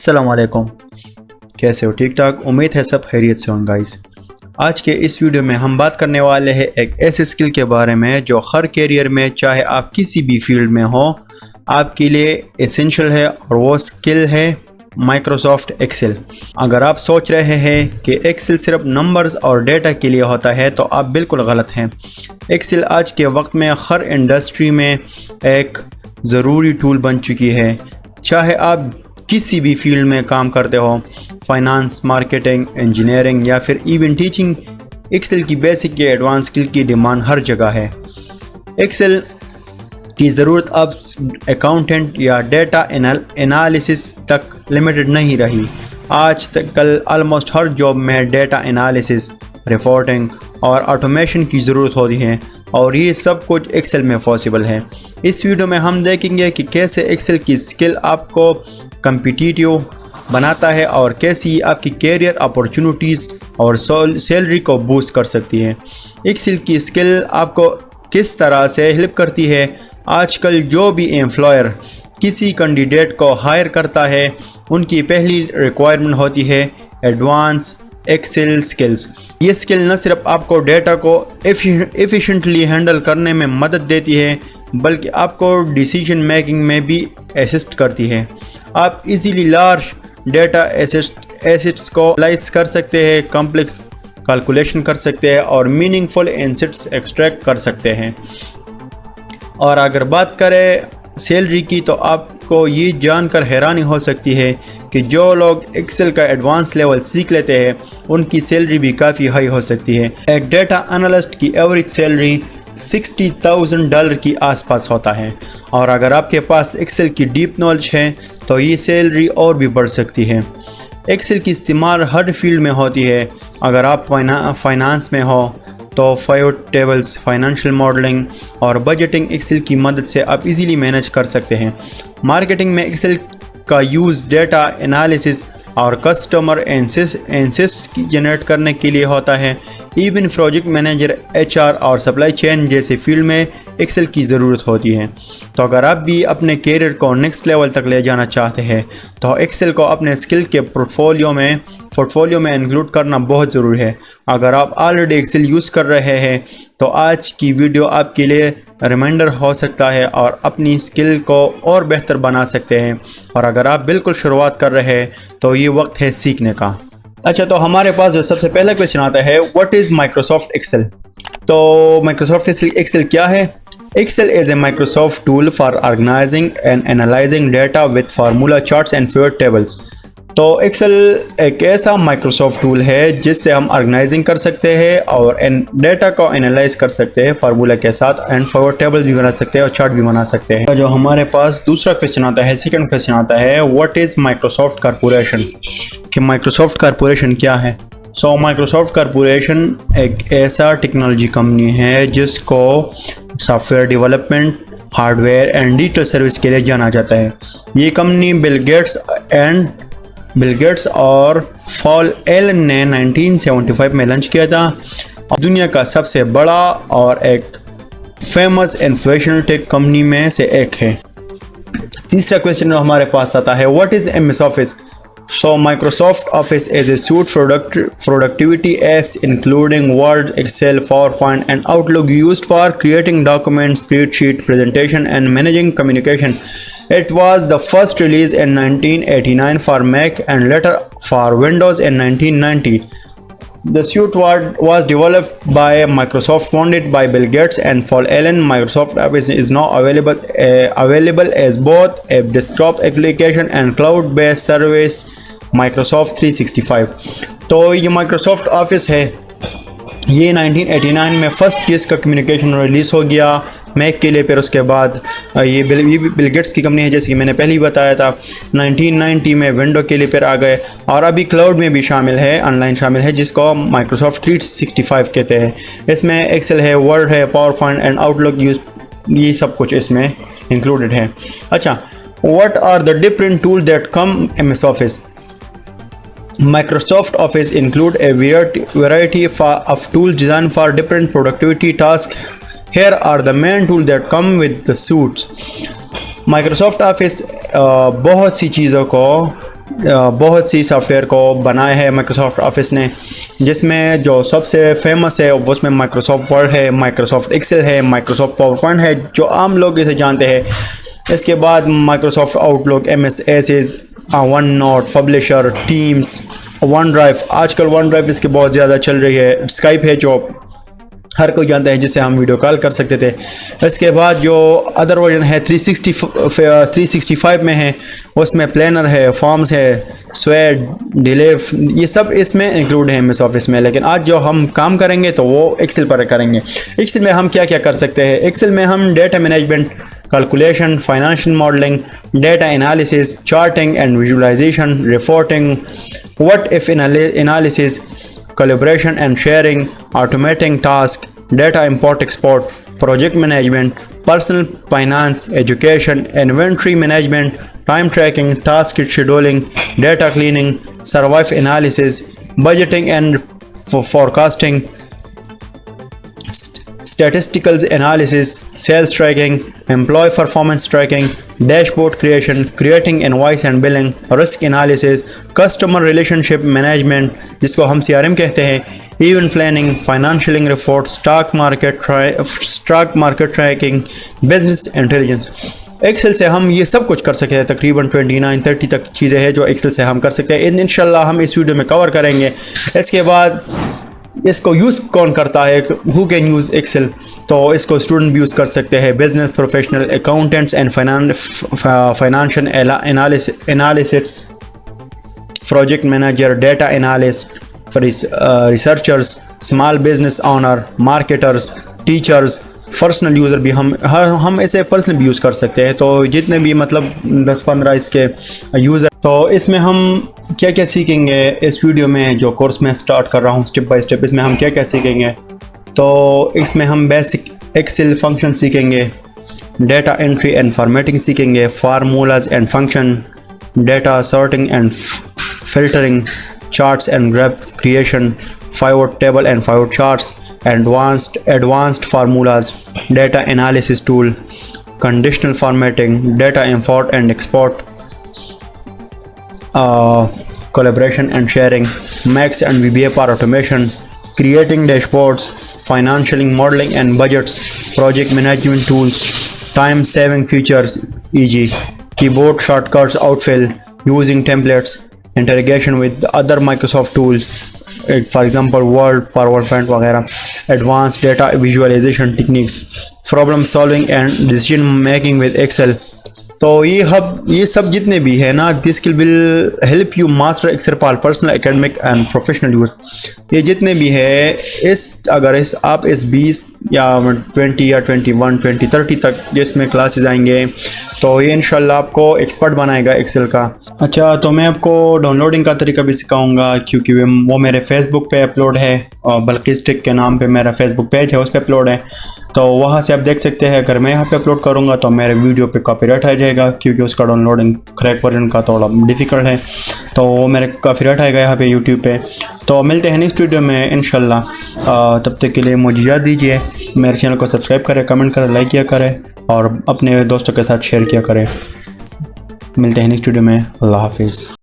अस्सलाम वालेकुम। कैसे हो? ठीक ठाक, उम्मीद है सब खैरियत से होंगे गाइस। आज के इस वीडियो में हम बात करने वाले हैं एक ऐसे स्किल के बारे में जो हर कैरियर में, चाहे आप किसी भी फील्ड में हो, आपके लिए एसेंशियल है और वो स्किल है माइक्रोसॉफ्ट एक्सेल। अगर आप सोच रहे हैं कि एक्सेल सिर्फ नंबर्स और डेटा के लिए होता है तो आप बिल्कुल गलत हैं। एक्सेल आज के वक्त में हर इंडस्ट्री में एक ज़रूरी टूल बन चुकी है। चाहे आप किसी भी फील्ड में काम करते हो, फाइनेंस, मार्केटिंग, इंजीनियरिंग या फिर इवन टीचिंग, एक्सेल की बेसिक या एडवांस स्किल की डिमांड हर जगह है। एक्सेल की ज़रूरत अब अकाउंटेंट या डाटा एनालिसिस तक लिमिटेड नहीं रही। आज तक कल ऑलमोस्ट हर जॉब में डाटा एनालिसिस, रिपोर्टिंग और ऑटोमेशन की ज़रूरत होती है और ये सब कुछ एक्सेल में पॉसिबल है। इस वीडियो में हम देखेंगे कि कैसे एक्सेल की स्किल आपको कम्पिटिटिव बनाता है और कैसी आपकी कैरियर अपॉर्चुनिटीज़ और सैलरी को बूस्ट कर सकती है। एक्सेल की स्किल आपको किस तरह से हेल्प करती है? आजकल जो भी एम्प्लॉयर किसी कैंडिडेट को हायर करता है, उनकी पहली रिक्वायरमेंट होती है एडवांस एक्सेल स्किल्स। ये स्किल न सिर्फ आपको डेटा को एफिशिएंटली हैंडल करने में मदद देती है, बल्कि आपको डिसीजन मेकिंग में भी असिस्ट करती है। आप इजीली लार्ज डेटा एसेट्स को एनालाइज कर सकते हैं, कॉम्प्लेक्स कैलकुलेशन कर सकते हैं और मीनिंगफुल इनसाइट्स एक्सट्रैक्ट कर सकते हैं। और अगर बात करें सैलरी की, तो आपको ये जानकर हैरानी हो सकती है कि जो लोग एक्सेल का एडवांस लेवल सीख लेते हैं, उनकी सैलरी भी काफ़ी हाई हो सकती है। एक डेटा एनालिस्ट की एवरेज सैलरी $60,000 की आसपास होता है और अगर आपके पास एक्सेल की डीप नॉलेज है तो ये सैलरी और भी बढ़ सकती है। एक्सेल की इस्तेमाल हर फील्ड में होती है। अगर आप फाइनेंस में हो तो पिवट टेबल्स, फाइनेंशियल मॉडलिंग और बजटिंग एक्सेल की मदद से आप इजीली मैनेज कर सकते हैं। मार्केटिंग में एक्सेल का यूज़ डेटा एनालिसिस और कस्टमर इंसाइट्स की जनरेट करने के लिए होता है। इवन प्रोजेक्ट मैनेजर, HR और सप्लाई चेन जैसे फील्ड में एक्सेल की ज़रूरत होती है। तो अगर आप भी अपने कैरियर को नेक्स्ट लेवल तक ले जाना चाहते हैं तो एक्सेल को अपने स्किल के पोर्टफोलियो में इंक्लूड करना बहुत ज़रूरी है। अगर आप ऑलरेडी एक्सेल यूज़ कर रहे हैं तो आज की वीडियो आपके लिए रिमाइंडर हो सकता है और अपनी स्किल को और बेहतर बना सकते हैं। और अगर आप बिल्कुल शुरुआत कर रहे हैं तो ये वक्त है सीखने का। अच्छा, तो हमारे पास जो सबसे पहला क्वेश्चन आता है, व्हाट इज़ माइक्रोसॉफ्ट एक्सेल? तो माइक्रोसॉफ्ट एक्सेल क्या है? Excel is a Microsoft tool for organizing and analyzing data with formula charts and pivot tables. तो Excel एक ऐसा माइक्रोसॉफ्ट टूल है जिससे हम ऑर्गेनाइजिंग कर सकते हैं और डेटा को एनालाइज कर सकते हैं फार्मूला के साथ, एंड फॉरवर्ड टेबल्स भी बना सकते हैं और चार्ट भी बना सकते हैं। जो हमारे पास दूसरा क्वेश्चन आता है, सेकंड क्वेश्चन आता है, व्हाट इज़ माइक्रोसॉफ्ट कॉर्पोरेशन? कि माइक्रोसॉफ्ट कॉर्पोरेशन क्या है? सो माइक्रोसॉफ्ट कॉर्पोरेशन एक ऐसा टेक्नोलॉजी कंपनी है जिसको software development, hardware and digital service के लिए जाना जाता है। ये कंपनी बिल गेट्स और पॉल एलन ने 1975 में लॉन्च किया था और दुनिया का सबसे बड़ा और एक फेमस इन्फ्लुएंशियल टेक कंपनी में से एक है। तीसरा क्वेश्चन हमारे पास आता है, what is MS office? So Microsoft Office is a suite productivity apps including Word, Excel, PowerPoint and Outlook used for creating documents, spreadsheet, presentation and managing communication. It was the first release in 1989 for Mac and later for Windows in 1990. The suite was developed by Microsoft, founded by Bill Gates and Paul Allen. Microsoft Office is now available as both a desktop application and cloud-based service, Microsoft 365. तो ये Microsoft Office है, ये 1989 में first इसका communication release हो गया Mac के लिए। फिर उसके बाद ये बिल गेट्स की कंपनी है, जैसे कि मैंने पहले ही बताया था। 1990 में विंडो के लिए फिर आ गए और अभी क्लाउड में भी शामिल है, ऑनलाइन शामिल है, जिसको माइक्रोसॉफ्ट 365 कहते हैं। इसमें एक्सेल है, वर्ड है, PowerPoint and Outlook use, ये सब कुछ इसमें इंक्लूडेड है। अच्छा, what are the different tool that come MS Office? Microsoft Office include a variety of tools designed for different productivity tasks. Here are the main tools that come with the suites. Microsoft Office बहुत सी चीज़ों को बहुत सी software को बनाया है Microsoft office ने, जिसमें जो सबसे फेमस है उसमें माइक्रोसॉफ्ट वर्ड है, माइक्रोसॉफ्ट एक्सेल है, माइक्रोसॉफ्ट पावर पॉइंट है जो आम लोग इसे जानते हैं। इसके बाद Microsoft Outlook, MS Access, OneNote, Publisher, Teams, OneDrive. आजकल वन ड्राइव इसके बहुत ज़्यादा चल रही है। स्काइप है जो हर कोई जानता है, जिससे हम वीडियो कॉल कर सकते थे। इसके बाद जो अदर वर्जन है 365 में है, उसमें प्लानर है, फॉर्म्स है, स्वेड, डिलेफ, ये सब इसमें इंक्लूड है MS ऑफिस में। लेकिन आज जो हम काम करेंगे तो वो एक्सेल पर करेंगे। एक्सेल में हम क्या क्या कर सकते हैं? एक्सेल में हम data management, calculation, financial modelling, data analysis, charting and visualisation, reporting, what if analysis, collaboration and sharing, automating tasks, data import export, project management, personal finance, education, inventory management, time tracking, task scheduling, data cleaning, survive analysis, budgeting and forecasting, statistical analysis, sales tracking, employee performance tracking, dashboard creation, creating invoice and billing, risk analysis, customer relationship management जिसको हम CRM कहते हैं, event planning, financial report, stock market tracking, business intelligence। Excel से हम ये सब कुछ कर सकते हैं। तकरीबन 29-30 तक चीज़ें हैं जो एक्सेल से हम कर सकते हैं। इंशाल्लाह हम इस वीडियो में कवर करेंगे। इसके बाद इसको यूज़ कौन करता है, हु कैन यूज़ एक्सेल? तो इसको स्टूडेंट भी यूज़ कर सकते हैं, business professional, accountants and financial analyst, project manager, data analyst, researchers, small business owner, marketers, teachers, personal user भी हम इसे पर्सनल भी यूज़ कर सकते हैं। तो जितने भी मतलब 10-15 इसके यूज़र, तो इसमें हम क्या क्या सीखेंगे इस वीडियो में जो कोर्स में स्टार्ट कर रहा हूँ स्टेप बाय स्टेप। इसमें हम क्या क्या सीखेंगे? तो इसमें हम बेसिक एक्सेल फंक्शन सीखेंगे, डेटा एंट्री एंड फॉर्मेटिंग सीखेंगे, formulas and function, data sorting and filtering, charts and graph creation, pivot table and pivot charts, advanced formulas, data analysis tool, conditional formatting, data import and export, collaboration and sharing, Max and VBA for automation, creating dashboards, financial modeling and budgets, project management tools, time saving features, e.g. keyboard shortcuts, outfill, using templates, integration with other Microsoft tools, for example Word, PowerPoint वगैरह, advanced data visualization techniques, problem solving and decision making with Excel। तो ये सब जितने भी है ना, this skill will help you master Excel for personal, academic and professional use. ये जितने भी है अगर आप इस 20 या 20 या 21, 20, 30 तक जिसमें क्लासेस आएंगे तो ये इंशाल्लाह आपको एक्सपर्ट बनाएगा एक्सेल का। अच्छा, तो मैं आपको डाउनलोडिंग का तरीका भी सिखाऊंगा, क्योंकि वो मेरे फेसबुक पे अपलोड है, बल्किस टेक के नाम पे मेरा फेसबुक पेज है, उस पर अपलोड है। तो वहाँ से आप देख सकते हैं। अगर मैं यहाँ पे अपलोड करूँगा तो मेरे वीडियो पे कॉपीराइट आ जाएगा, क्योंकि उसका डाउनलोडिंग क्रैक वर्जन का थोड़ा डिफ़िकल्ट है, तो वो मेरे कॉपीराइट आएगा यहाँ पे यूट्यूब पे। तो मिलते हैं नेक्स्ट वीडियो में इंशाल्लाह। तब तक के लिए मुझे इजाज़त दीजिए। मेरे चैनल को सब्सक्राइब करें, कमेंट करें, लाइक किया करें और अपने दोस्तों के साथ शेयर किया करें। मिलते हैं नेक्स्ट वीडियो में। अल्लाह हाफिज़।